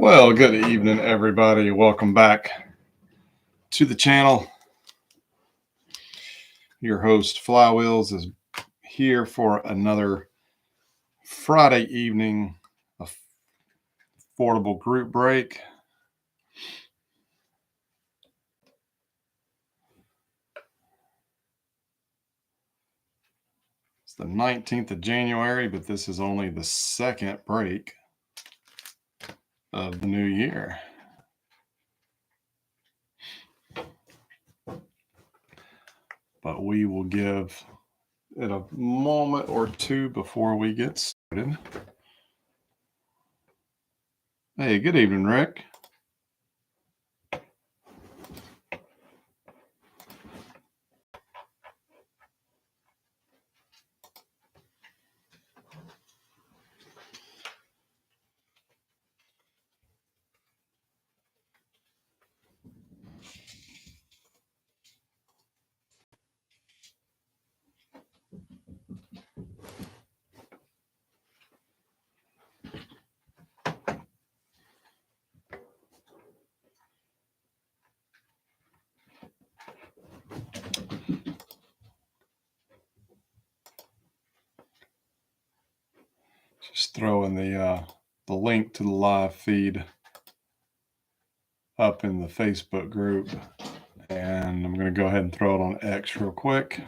Well, good evening, everybody. Welcome back to the channel. Your host, Flywheels, is here for another Friday evening affordable group break. It's the 19th of January, but this is only the second break of the new year. But we will give it a moment or two before we get started. Hey, good evening, Rick. Just throwing the link to the live feed up in the Facebook group, and I'm going to go ahead and throw it on X real quick.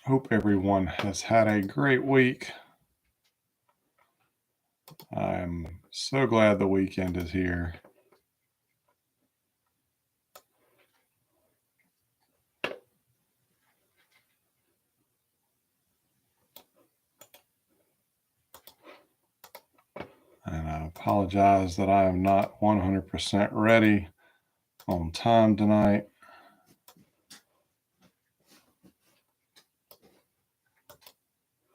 Hope everyone has had a great week. I'm so glad the weekend is here. And I apologize that I am not 100% ready on time tonight.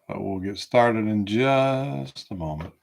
But we'll get started in just a moment.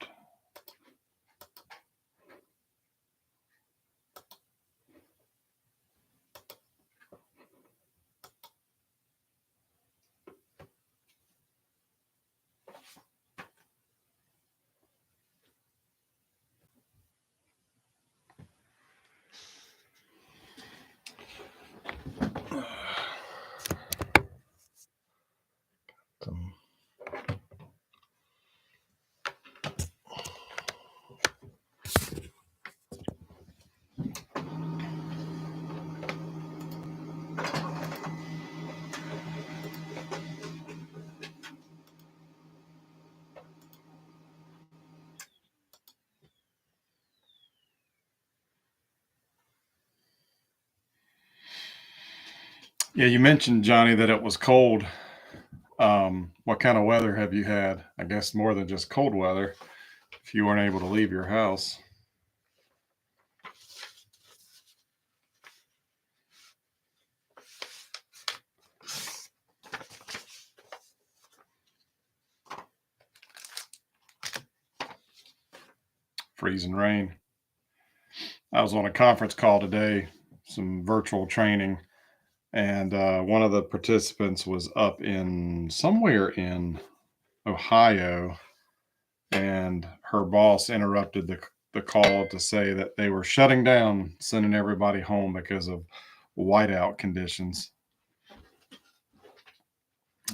Yeah, you mentioned, Johnny, that it was cold. What kind of weather have you had? I guess more than just cold weather if you weren't able to leave your house. Freezing rain. I was on a conference call today, some virtual training, and one of the participants was up in somewhere in Ohio, and her boss interrupted the call to say that they were shutting down, sending everybody home because of whiteout conditions.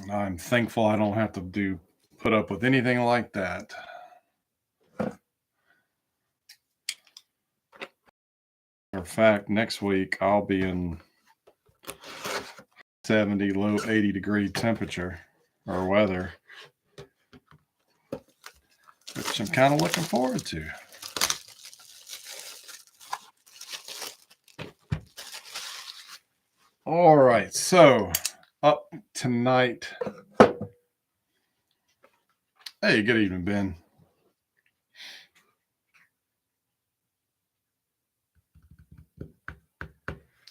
And I'm thankful I don't have to put up with anything like that. Matter of fact, next week I'll be in 70, low 80 degree temperature or weather, which I'm kind of looking forward to. All right, so up tonight. Hey, good evening, Ben.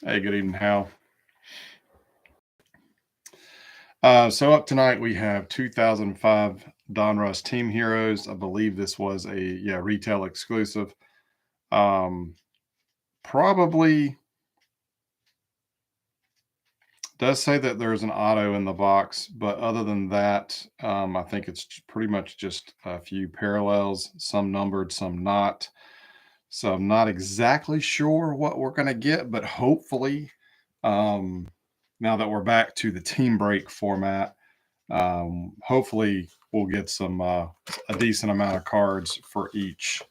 Hey, good evening, Hal. So up tonight we have 2005 Donruss Team Heroes. I believe this was a retail exclusive. Um, Probably does say that there's an auto in the box, but other than that, I think it's pretty much just a few parallels, some numbered, some not. So I'm not exactly sure what we're going to get, but hopefully, um, now that we're back to the team break format, hopefully we'll get some a decent amount of cards for each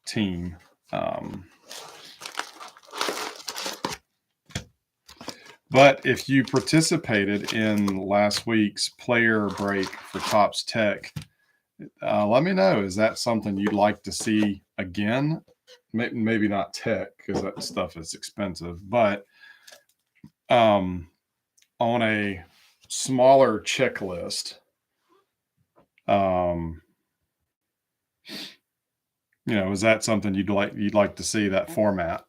team. Um, but if you participated in last week's player break for Tops Tech, let me know. Is that something you'd like to see again? Maybe not Tech because that stuff is expensive, but um, on a smaller checklist, um, is that something you'd like to see that format?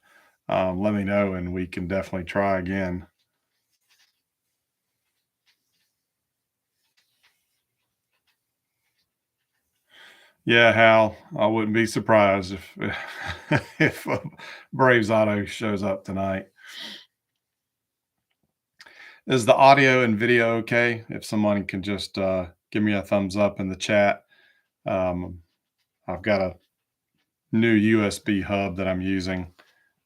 Let me know and we can definitely try again. Yeah, Hal, I wouldn't be surprised if if Braves Auto shows up tonight. Is the audio and video okay? If someone can just give me a thumbs up in the chat. Um, I've got a new USB hub that I'm using,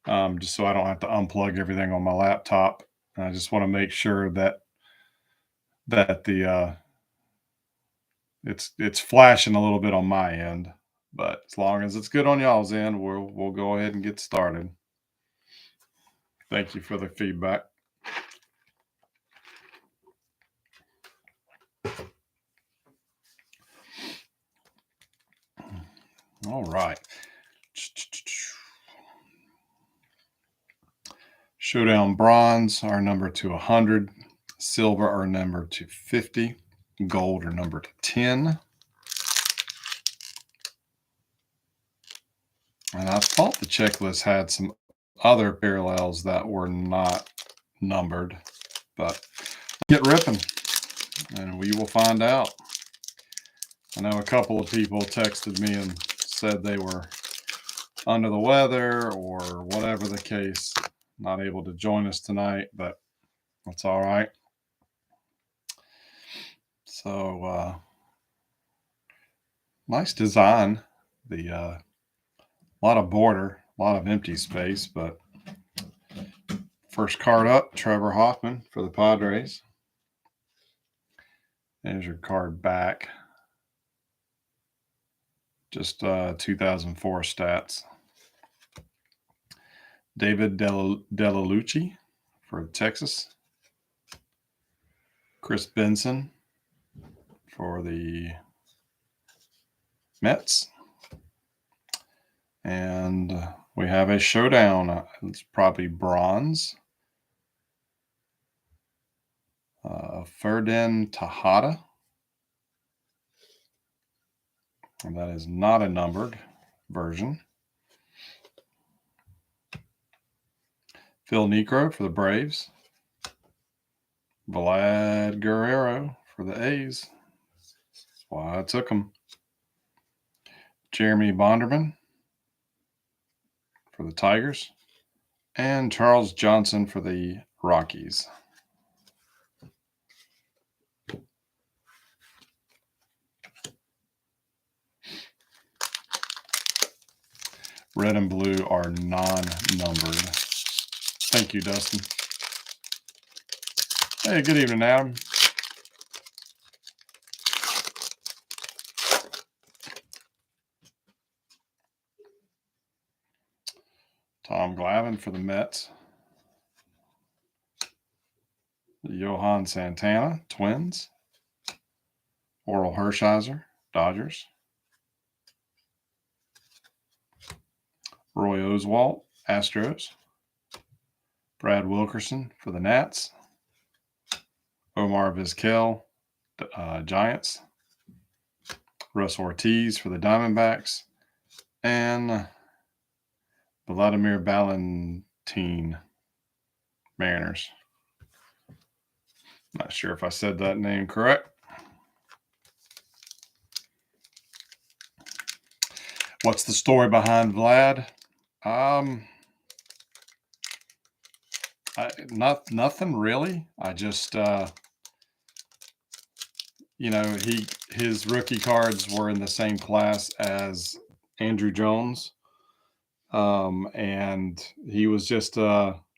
just so I don't have to unplug everything on my laptop. I just want to make sure that the it's flashing a little bit on my end, but as long as it's good on y'all's end, we'll go ahead and get started. Thank you for the feedback. All right. Showdown bronze are numbered to 100, silver are numbered to 50, gold are numbered to 10. And I thought the checklist had some other parallels that were not numbered, but get ripping and we will find out. I know a couple of people texted me and said they were under the weather or whatever the case, not able to join us tonight, but that's all right. So, nice design. The lot of border, a lot of empty space, but first card up, Trevor Hoffman for the Padres. There's your card back. Just 2004 stats. David Delalucci for Texas. Chris Benson for the Mets. And we have a showdown. It's probably bronze. Ferdin Tejada. And that is not a numbered version. Phil Niekro for the Braves. Vlad Guerrero for the A's. That's why I took him. Jeremy Bonderman for the Tigers. And Charles Johnson for the Rockies. Red and blue are non-numbered. Thank you, Dustin. Hey, good evening, Adam. Tom Glavine for the Mets. Johan Santana, Twins. Oral Hershiser, Dodgers. Roy Oswalt, Astros. Brad Wilkerson for the Nats. Omar Vizquel, Giants. Russ Ortiz for the Diamondbacks. And Vladimir Ballantyne, Mariners. Not sure if I said that name correct. What's the story behind Vlad? Um, nothing really. I just his rookie cards were in the same class as Andrew Jones, and he was just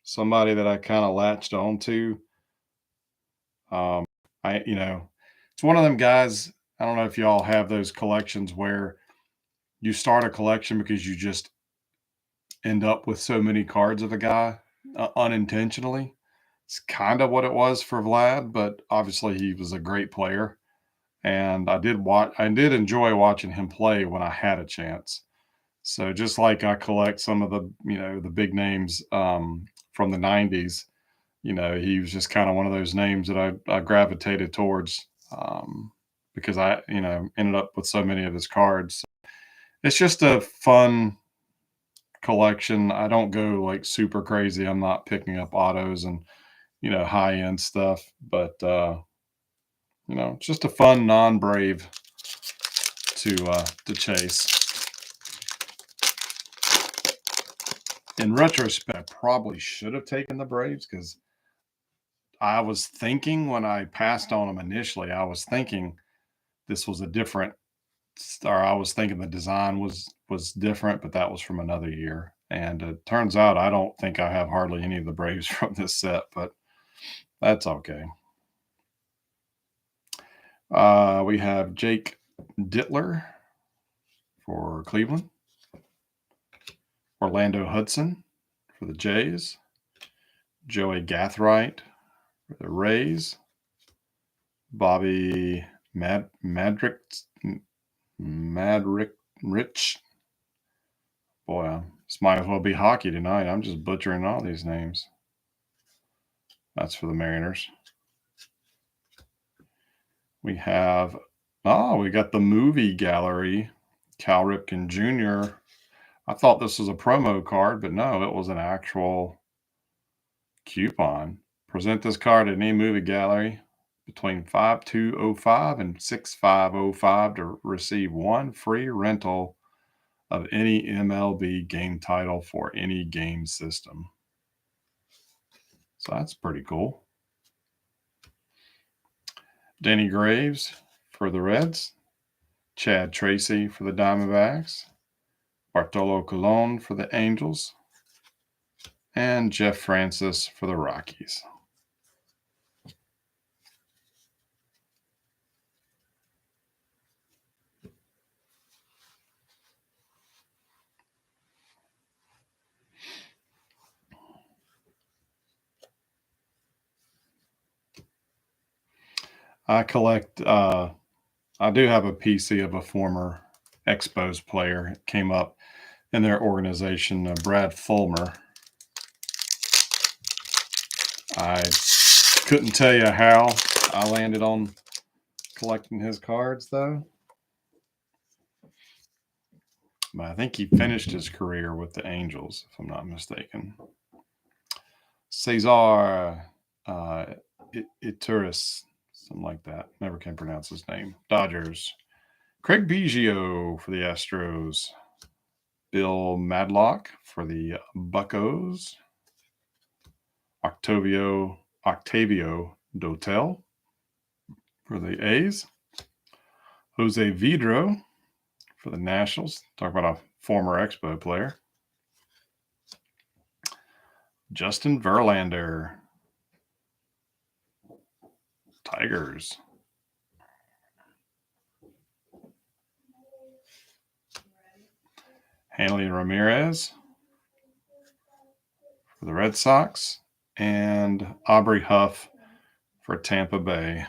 somebody that I kind of latched on to. Um, it's one of them guys. I don't know if y'all have those collections where you start a collection because you just end up with so many cards of a guy unintentionally. It's kind of what it was for Vlad, but obviously he was a great player, and I did enjoy watching him play when I had a chance. So just like I collect some of the the big names from the '90s, he was just kind of one of those names that I gravitated towards because I ended up with so many of his cards. It's just a fun collection. I don't go like super crazy. I'm not picking up autos and high end stuff, but it's just a fun non-brave to chase. In retrospect, I probably should have taken the Braves because I was thinking when I passed on them initially, I was thinking this was a different, or I was thinking the design was different, but that was from another year. And it turns out I don't think I have hardly any of the Braves from this set, but that's okay. We have Jake Dittler for Cleveland, Orlando Hudson for the Jays, Joey Gathright for the Rays, Bobby Madrick Rich. Boy, this might as well be hockey tonight. I'm just butchering all these names. That's for the Mariners. We got the movie gallery, Cal Ripken Jr. I thought this was a promo card, but no, it was an actual coupon. Present this card at any movie gallery between 5205 and 6505 to receive one free rental of any MLB game title for any game system. So that's pretty cool. Denny Graves for the Reds, Chad Tracy for the Diamondbacks, Bartolo Colon for the Angels, and Jeff Francis for the Rockies. I collect, I do have a PC of a former Expos player. It came up in their organization, Brad Fulmer. I couldn't tell you how I landed on collecting his cards, though. But I think he finished his career with the Angels, if I'm not mistaken. Cesar Ituris, something like that. Never can pronounce his name. Dodgers. Craig Biggio for the Astros. Bill Madlock for the Buccos. Octavio Dotel for the A's. Jose Vidro for the Nationals. Talk about a former Expo player. Justin Verlander. Tigers. Hanley Ramirez for the Red Sox. And Aubrey Huff for Tampa Bay.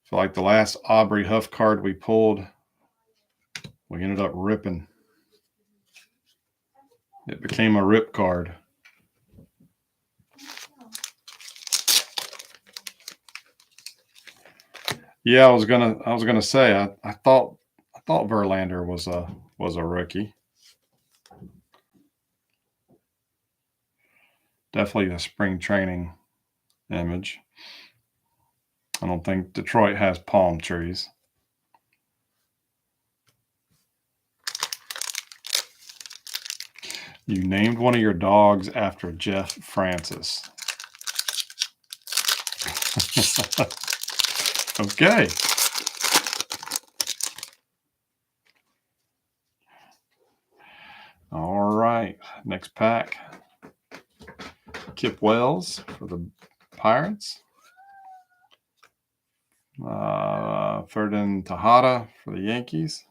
So like the last Aubrey Huff card we pulled, we ended up ripping. It became a rip card. Yeah, I was gonna say I thought Verlander was a rookie. Definitely the spring training image. I don't think Detroit has palm trees. You named one of your dogs after Jeff Francis. Okay. All right. Next pack. Kip Wells for the Pirates. Ferdinand Tejada for the Yankees.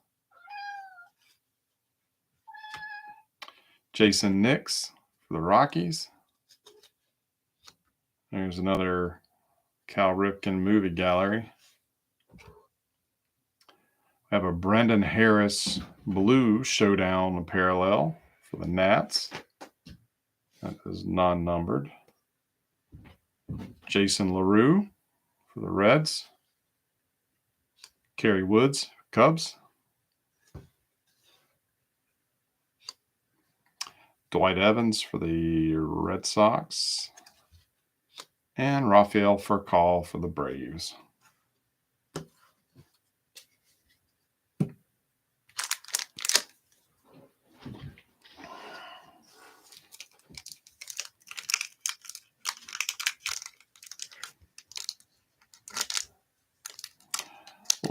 Jason Nix for the Rockies. There's another Cal Ripken movie gallery. We have a Brendan Harris Blue Showdown parallel for the Nats. That is non-numbered. Jason LaRue for the Reds. Kerry Woods, Cubs. Dwight Evans for the Red Sox. And Rafael Furcal for the Braves.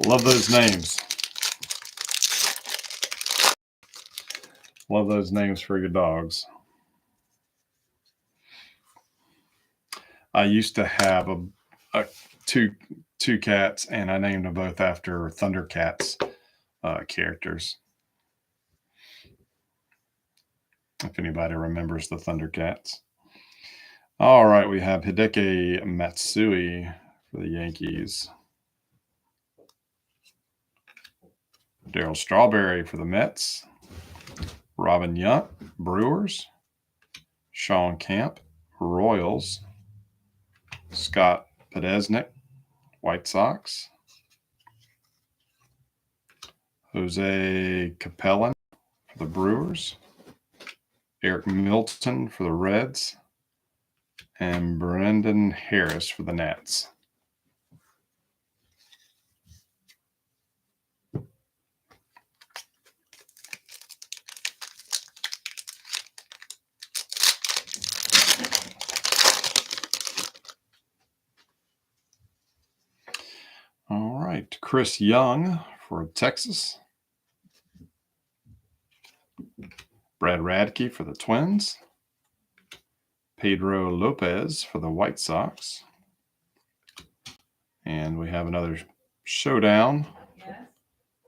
Love those names. Love those names for your dogs. I used to have two cats, and I named them both after Thundercats characters. If anybody remembers the Thundercats. All right, we have Hideki Matsui for the Yankees. Darryl Strawberry for the Mets. Robin Yount, Brewers. Sean Camp, Royals. Scott Podesnik, White Sox. Jose Capellan for the Brewers. Eric Milton for the Reds. And Brendan Harris for the Nats. All right, Chris Young for Texas. Brad Radke for the Twins. Pedro Lopez for the White Sox. And we have another showdown. Yes.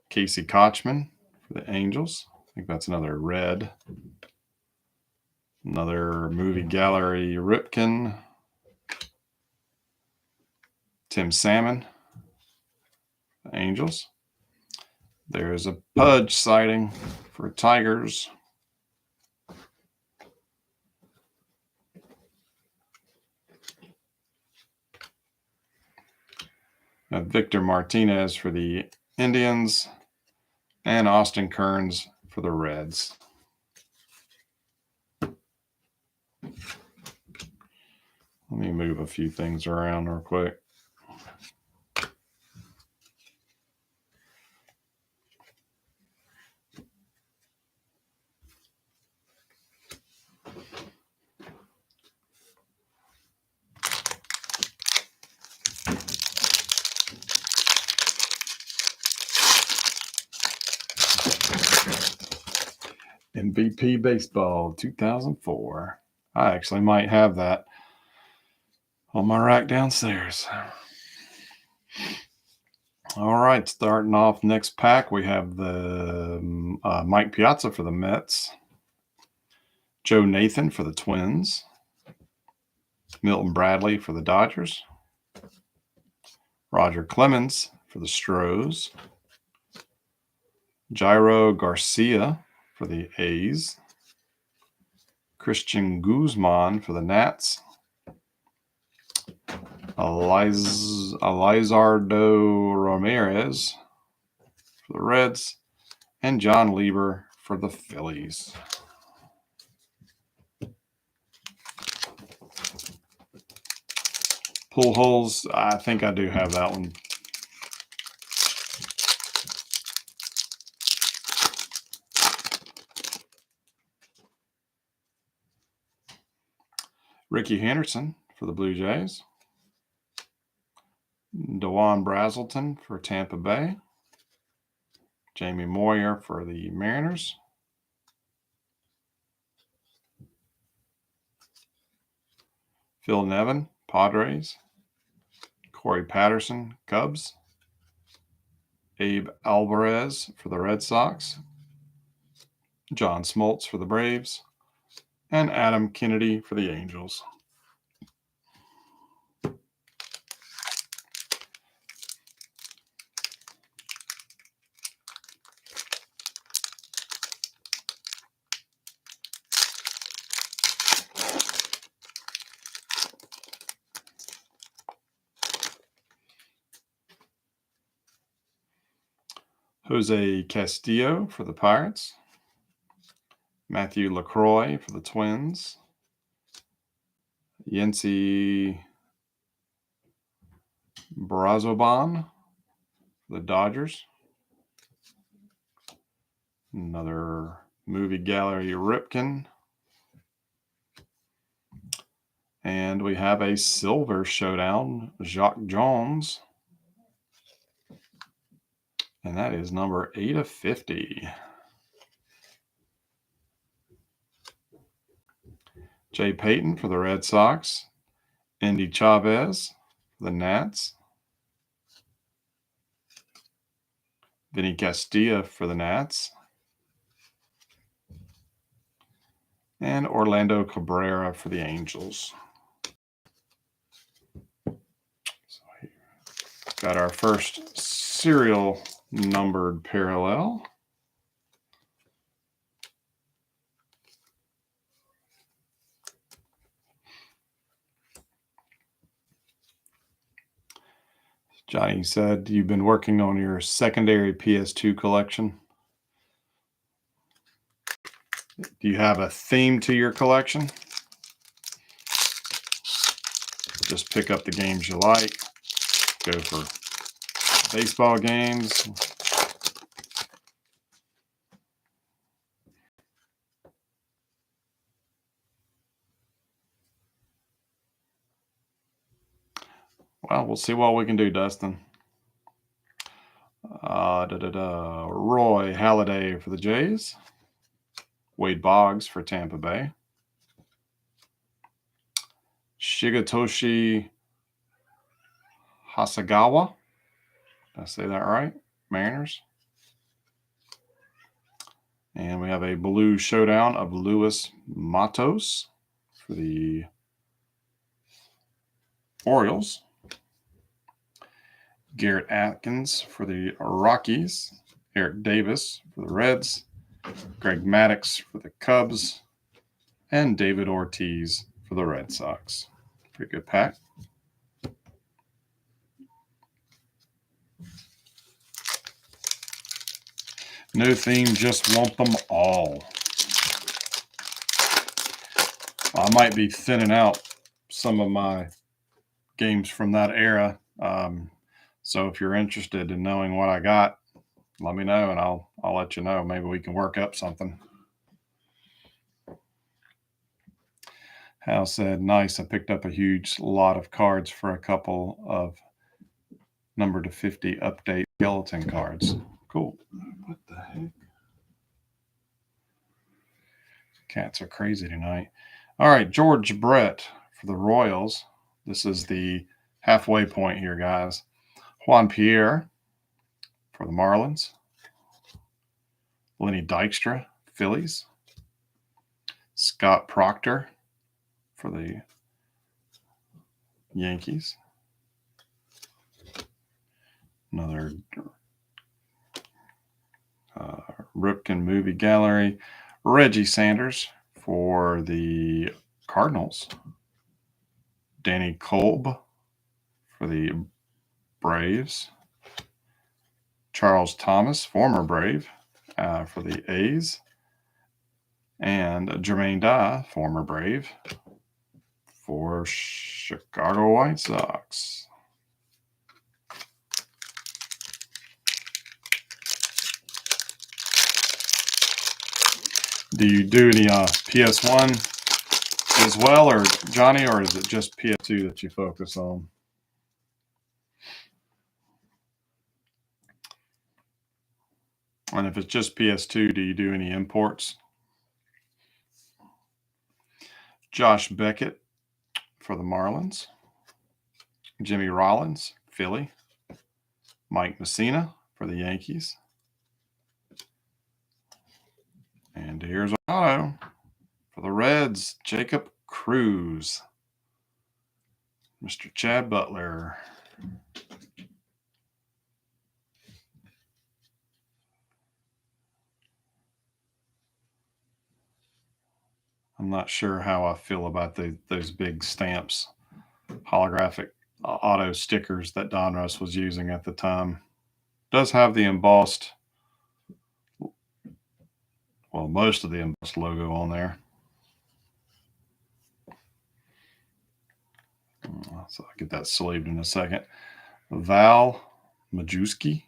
Casey Kochman for the Angels. I think that's another red. Another movie gallery Ripken. Tim Salmon, the Angels. There's a Pudge sighting for Tigers. Victor Martinez for the Indians. And Austin Kearns for the Reds. Let me move a few things around real quick. MVP Baseball 2004. I actually might have that on my rack downstairs. All right, starting off next pack, we have the Mike Piazza for the Mets. Joe Nathan for the Twins. Milton Bradley for the Dodgers. Roger Clemens for the Stros. Jairo Garcia for the A's. Christian Guzman for the Nats. Elizardo Ramirez for the Reds. And John Lieber for the Phillies. Pool holes, I think I do have that one. Ricky Henderson for the Blue Jays. Dewan Brazelton for Tampa Bay. Jamie Moyer for the Mariners. Phil Nevin, Padres. Corey Patterson, Cubs. Abe Alvarez for the Red Sox. John Smoltz for the Braves. And Adam Kennedy for the Angels. Jose Castillo for the Pirates. Matthew LaCroix for the Twins. Yency Brazoban for the Dodgers. Another movie gallery Ripken. And we have a silver showdown, Jacques Jones. And that is number 8/50. Jay Payton for the Red Sox. Andy Chavez for the Nats. Vinny Castilla for the Nats. And Orlando Cabrera for the Angels. So here, got our first serial numbered parallel. Johnny said you've been working on your secondary PS2 collection. Do you have a theme to your collection? Just pick up the games you like. Go for baseball games. Well, we'll see what we can do, Dustin. Roy Halladay for the Jays. Wade Boggs for Tampa Bay. Shigetoshi Hasagawa. Did I say that right? Mariners. And we have a blue showdown of Luis Matos for the Orioles. Garrett Atkins for the Rockies. Eric Davis for the Reds. Greg Maddux for the Cubs. And David Ortiz for the Red Sox. Pretty good pack. No theme, just want them all. I might be thinning out some of my games from that era. So if you're interested in knowing what I got, let me know and I'll let you know. Maybe we can work up something. Hal said, nice. I picked up a huge lot of cards for a couple of number to 50 update skeleton cards. Cool. What the heck? Cats are crazy tonight. All right, George Brett for the Royals. This is the halfway point here, guys. Juan Pierre for the Marlins. Lenny Dykstra, Phillies. Scott Proctor for the Yankees. Another Ripken movie gallery. Reggie Sanders for the Cardinals. Danny Kolb for the Braves. Charles Thomas, former Brave, for the A's. And Jermaine Dye, former Brave, for Chicago White Sox. Do you do any PS1 as well, or Johnny, or is it just PS2 that you focus on? And if it's just PS2, do you do any imports? Josh Beckett for the Marlins. Jimmy Rollins, Philly. Mike Messina for the Yankees. And here's auto for the Reds, Jacob Cruz. Mr. Chad Butler. I'm not sure how I feel about those big stamps, holographic auto stickers that Donruss was using at the time. Does have the embossed, well, most of the embossed logo on there. So I'll get that sleeved in a second. Val Majewski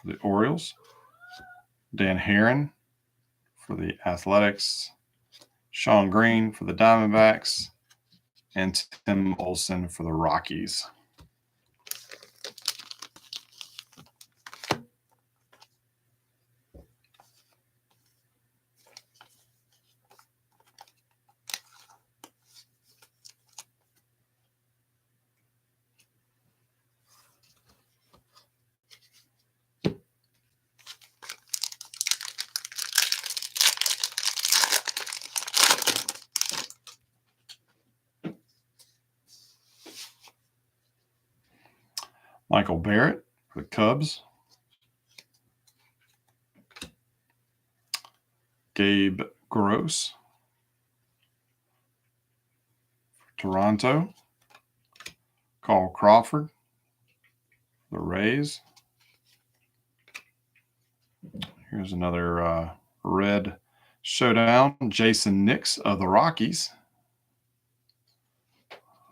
for the Orioles. Dan Herron for the Athletics. Sean Green for the Diamondbacks. And Tim Olson for the Rockies. Michael Barrett for the Cubs. Gabe Gross for Toronto. Carl Crawford for the Rays. Here's another red showdown. Jason Nix of the Rockies.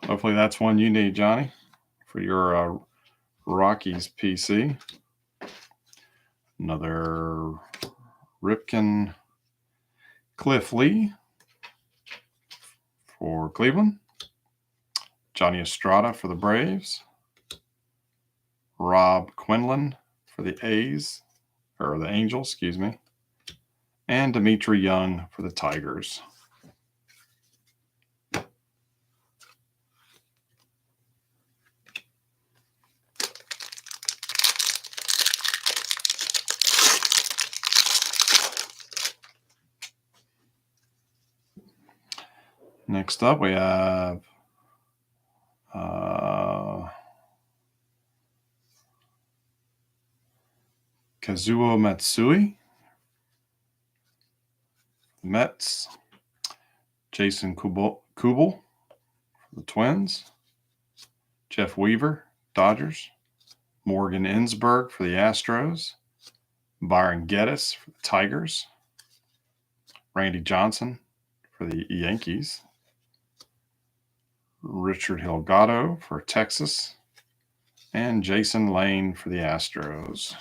Hopefully that's one you need, Johnny, for your Rockies PC. Another Ripken Cliff Lee for Cleveland. Johnny Estrada for the Braves. Rob Quinlan for the A's, or the Angels, excuse me. And Dimitri Young for the Tigers. Next up, we have Kazuo Matsui, Mets. Jason Kubel for the Twins. Jeff Weaver, Dodgers. Morgan Ensberg for the Astros. Byron Geddes for the Tigers. Randy Johnson for the Yankees. Richard Delgado for Texas. And Jason Lane for the Astros.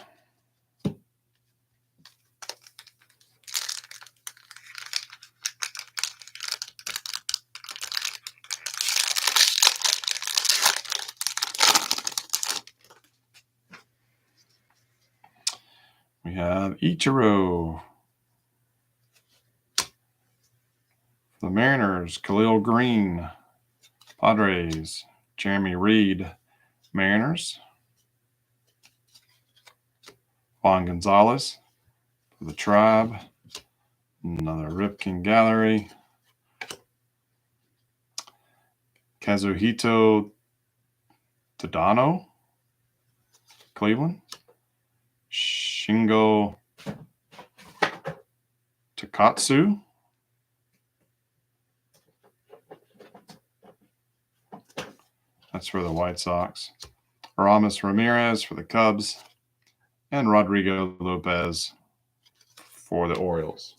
We have Ichiro for the Mariners. Khalil Green, Padres. Jeremy Reed, Mariners. Juan Gonzalez for the Tribe. Another Ripken Gallery. Kazuhito Tadano, Cleveland. Shingo Takatsu. That's for the White Sox. Aramis Ramirez for the Cubs. And Rodrigo Lopez for the Orioles.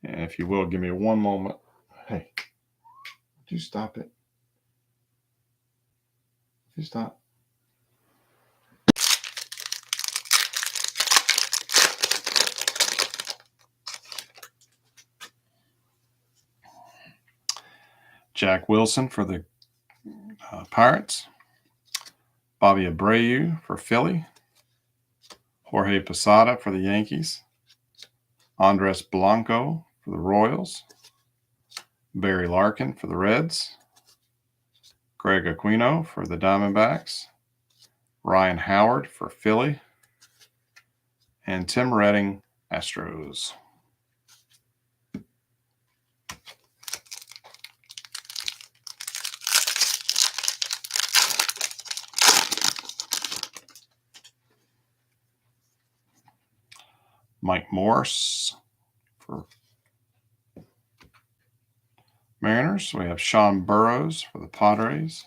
And if you will, give me one moment. Hey. Do stop it. Do stop. Jack Wilson for the Pirates. Bobby Abreu for Philly. Jorge Posada for the Yankees. Andres Blanco for the Royals. Barry Larkin for the Reds. Greg Aquino for the Diamondbacks. Ryan Howard for Philly. And Tim Redding, Astros. Mike Morse for Mariners. We have Sean Burrows for the Padres.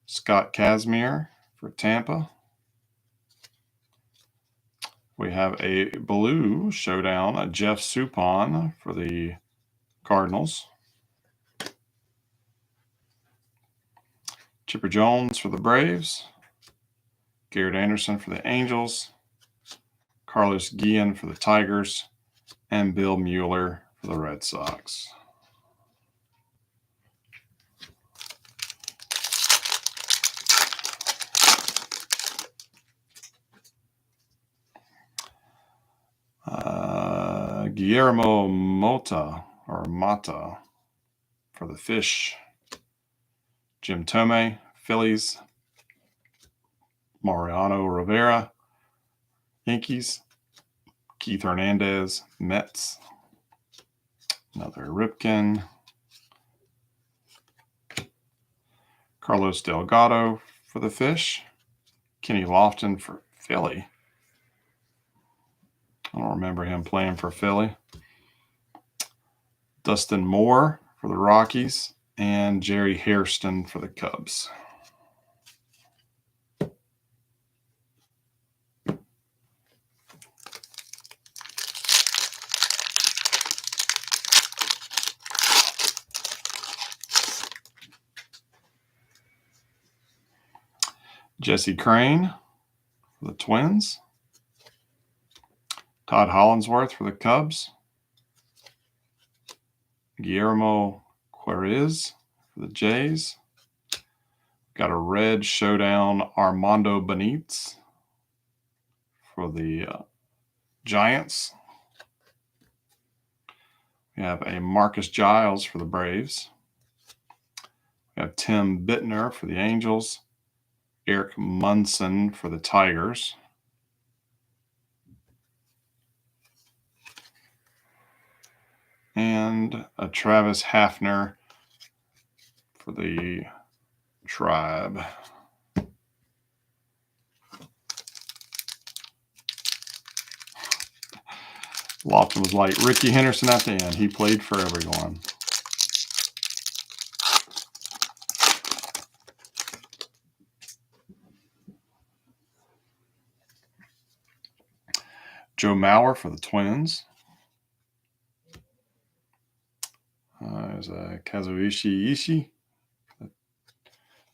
Scott Kazmir for Tampa. We have a blue showdown, a Jeff Suppan for the Cardinals. Chipper Jones for the Braves. Garrett Anderson for the Angels. Carlos Guillen for the Tigers. And Bill Mueller for the Red Sox. Guillermo Mota for the Fish. Jim Thome, Phillies. Mariano Rivera, Yankees. Keith Hernandez, Mets. Another Ripken. Carlos Delgado for the Fish. Kenny Lofton for Philly. I don't remember him playing for Philly. Dustin Moore for the Rockies. And Jerry Hairston for the Cubs. Jesse Crane for the Twins. Todd Hollinsworth for the Cubs. Guillermo Queriz for the Jays. Got a red showdown, Armando Benitez for the Giants. We have a Marcus Giles for the Braves. We have Tim Bittner for the Angels. Eric Munson for the Tigers. And a Travis Hafner for the Tribe. Lofton was like Ricky Henderson at the end. He played for everyone. Joe Mauer for the Twins. There's a Kazuichi Ishii for the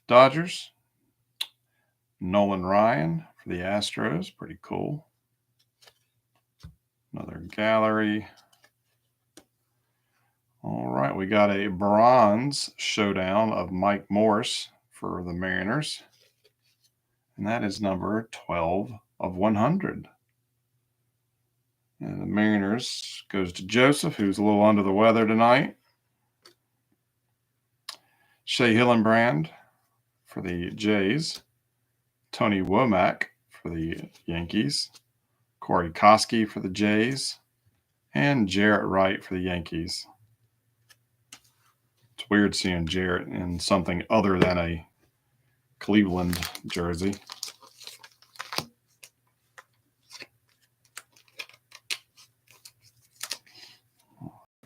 Dodgers. Nolan Ryan for the Astros. Pretty cool. Another gallery. All right, we got a bronze showdown of Mike Morse for the Mariners. And that is number 12 of 100. And the Mariners goes to Joseph, who's a little under the weather tonight. Shea Hillenbrand for the Jays. Tony Womack for the Yankees. Corey Koski for the Jays. And Jarrett Wright for the Yankees. It's weird seeing Jarrett in something other than a Cleveland jersey.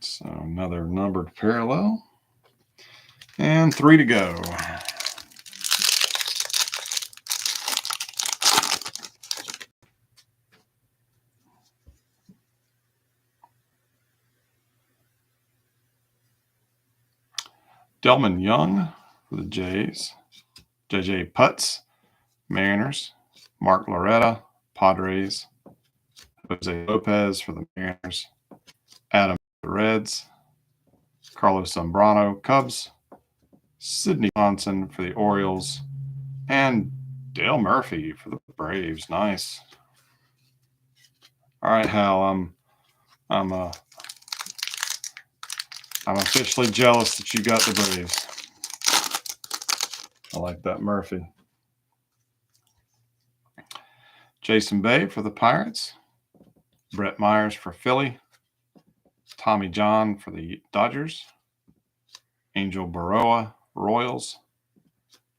So another numbered parallel. And 3 to go. Delman Young for the Jays. J.J. Putz, Mariners. Mark Loretta, Padres. Jose Lopez for the Mariners. Adam for the Reds. Carlos Zambrano, Cubs. Sidney Johnson for the Orioles. And Dale Murphy for the Braves. Nice. All right, Hal. I'm officially jealous that you got the Braves. I like that Murphy. Jason Bay for the Pirates. Brett Myers for Philly. Tommy John for the Dodgers. Angel Baroa, Royals.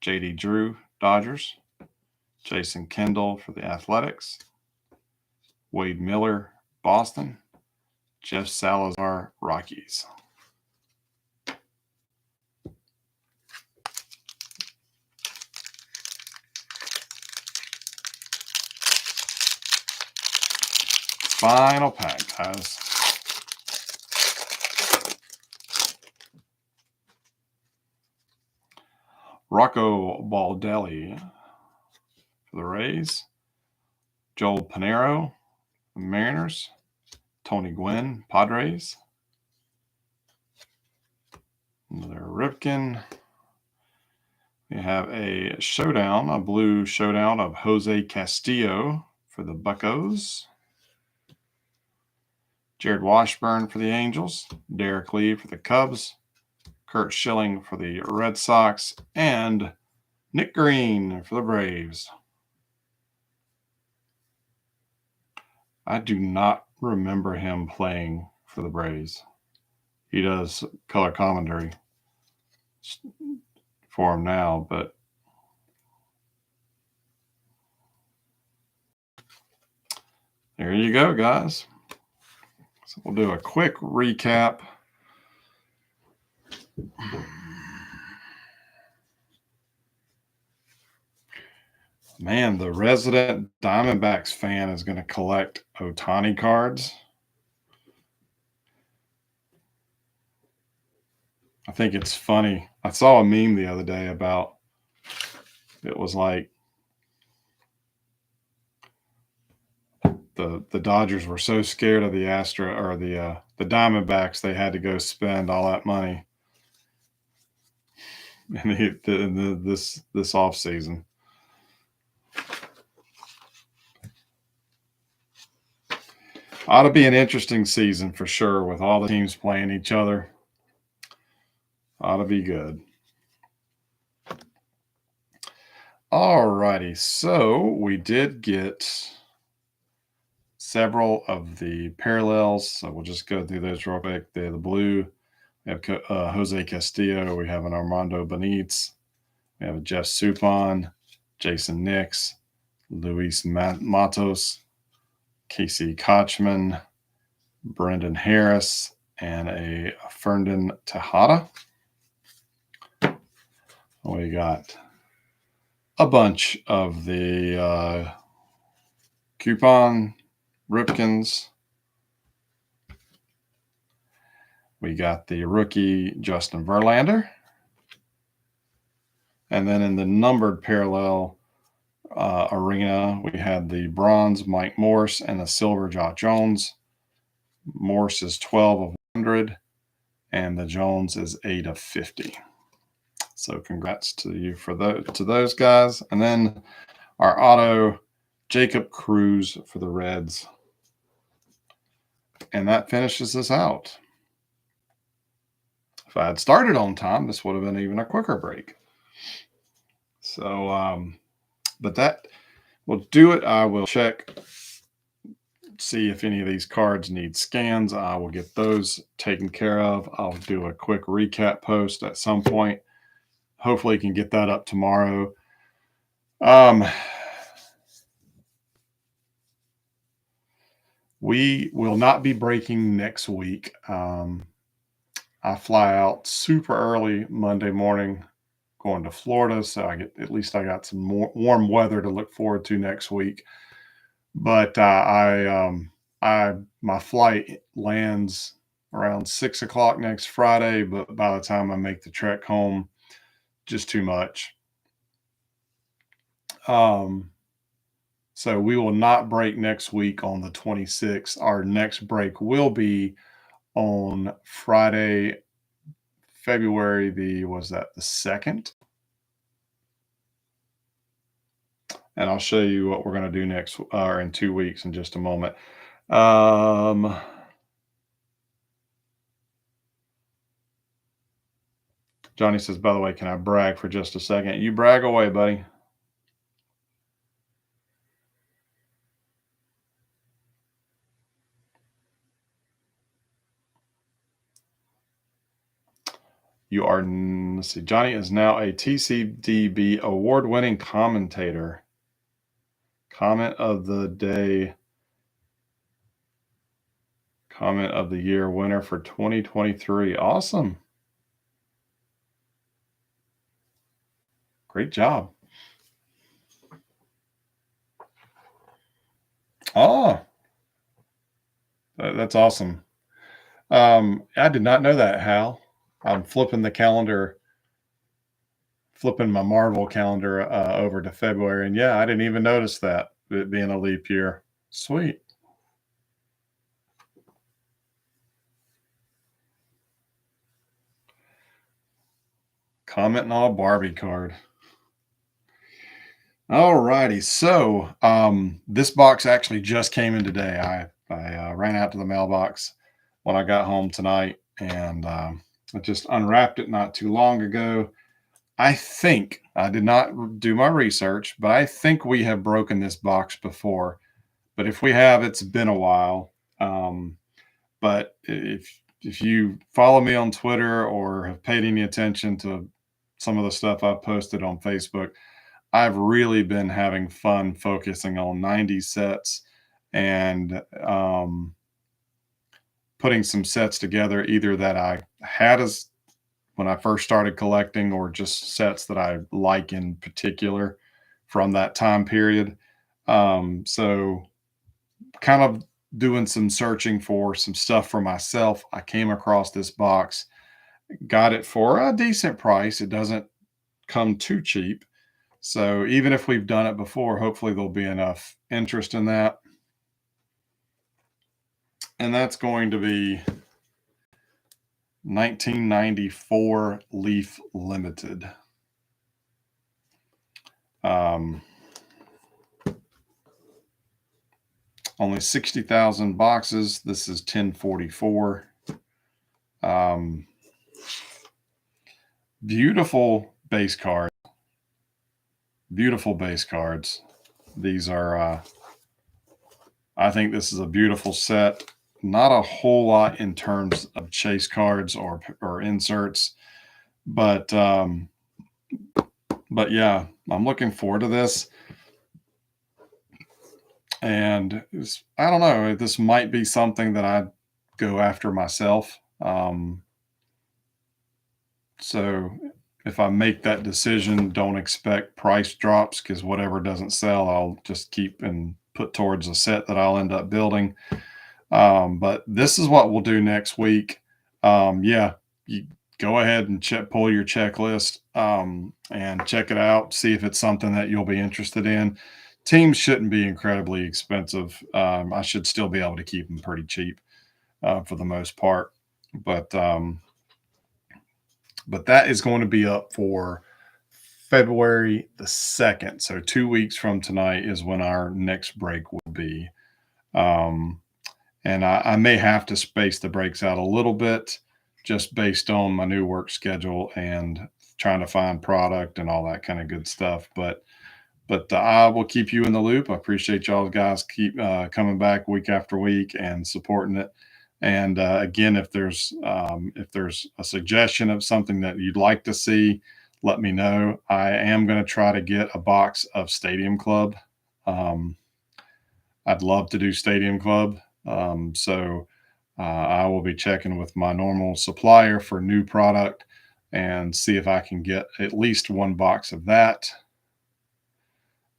J.D. Drew, Dodgers. Jason Kendall for the Athletics. Wade Miller, Boston. Jeff Salazar, Rockies. Final pack, guys. Rocco Baldelli for the Rays. Joel Pinheiro, the Mariners. Tony Gwynn, Padres. Another Ripken. We have a showdown, a blue showdown of Jose Castillo for the Buccos. Jared Washburn for the Angels. Derek Lee for the Cubs. Kurt Schilling for the Red Sox. And Nick Green for the Braves. I do not remember him playing for the Braves. He does color commentary for him now, but there you go, guys. So we'll do a quick recap. Man, the resident Diamondbacks fan is going to collect Ohtani cards. I think it's funny. I saw a meme the other day about it was like the Dodgers were so scared of the the Diamondbacks they had to go spend all that money in this offseason. Ought to be an interesting season for sure with all the teams playing each other. Ought to be good. All righty. So we did get several of the parallels. So we'll just go through those real quick. The blue, we have Jose Castillo. We have an Armando Benitez. We have a Jeff Suppan, Jason Nix, Luis Matos, Casey Kochman, Brendan Harris, and a Ferndon Tejada. We got a bunch of the coupon Ripkins. We got the rookie Justin Verlander. And then in the numbered parallel arena, we had the bronze Mike Morse and the silver Josh Jones. Morse is 12 of 100, and the Jones is 8 of 50. So congrats to you to those guys. And then our auto, Jacob Cruz for the Reds. And that finishes us out. If I had started on time, this would have been even a quicker break. So, but that will do it. I will check, see if any of these cards need scans. I will get those taken care of. I'll do a quick recap post at some point. Hopefully can get that up tomorrow. We will not be breaking next week. I fly out super early Monday morning going to Florida, so I got some more warm weather to look forward to next week. But my flight lands around 6 o'clock next Friday, but by the time I make the trek home, just too much. Um, so we will not break next week on the 26th. Our next break will be on Friday, February the was that the 2nd? And I'll show you what we're going to do next or in 2 weeks in just a moment. Um, Johnny says, by the way, can I brag for just a second? You brag away, buddy. You are, let's see, Johnny is now a TCDB award winning commentator. Comment of the day, comment of the year winner for 2023. Awesome. Great job. Oh, that's awesome. I did not know that, Hal. I'm flipping my Marvel calendar over to February, and yeah, I didn't even notice that it being a leap year. Sweet. Commenting on a Barbie card. All righty. So this box actually just came in today. I ran out to the mailbox when I got home tonight, and I just unwrapped it not too long ago. I think I did not do my research, but I think we have broken this box before. But if we have, it's been a while. But if you follow me on Twitter or have paid any attention to some of the stuff I've posted on Facebook, I've really been having fun focusing on 90s sets and putting some sets together, either that I had as when I first started collecting or just sets that I like in particular from that time period. So, kind of doing some searching for some stuff for myself. I came across this box, got it for a decent price. It doesn't come too cheap. So even if we've done it before, hopefully there'll be enough interest in that. And that's going to be 1994 Leaf Limited. Um, only 60,000 boxes. This is 1044. Beautiful base card. Beautiful base cards. These are, I think this is a beautiful set. Not a whole lot in terms of chase cards or inserts, but yeah, I'm looking forward to this. And I don't know, this might be something that I go after myself. So if I make that decision, don't expect price drops, because whatever doesn't sell, I'll just keep and put towards a set that I'll end up building. But this is what we'll do next week. Yeah, you go ahead and pull your checklist and check it out. See if it's something that you'll be interested in. Teams shouldn't be incredibly expensive. I should still be able to keep them pretty cheap for the most part. But that is going to be up for February the 2nd. So 2 weeks from tonight is when our next break will be. And I may have to space the breaks out a little bit just based on my new work schedule and trying to find product and all that kind of good stuff. But I will keep you in the loop. I appreciate y'all guys keep coming back week after week and supporting it. And again, if there's a suggestion of something that you'd like to see, let me know. I am going to try to get a box of Stadium Club. I'd love to do Stadium Club. So I will be checking with my normal supplier for new product and see if I can get at least one box of that.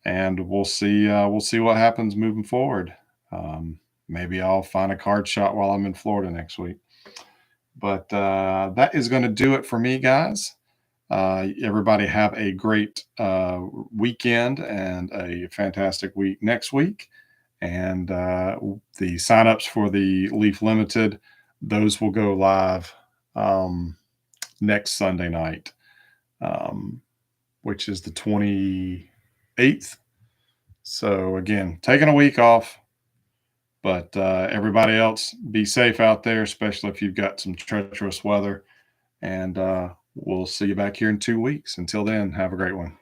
And we'll see what happens moving forward. Maybe I'll find a card shot while I'm in Florida next week. But that is going to do it for me, guys. Everybody have a great weekend and a fantastic week next week. And the signups for the Leaf Limited, those will go live next Sunday night, um, which is the 28th. So, again, taking a week off, but everybody else be safe out there, especially if you've got some treacherous weather. And we'll see you back here in 2 weeks. Until then, have a great one.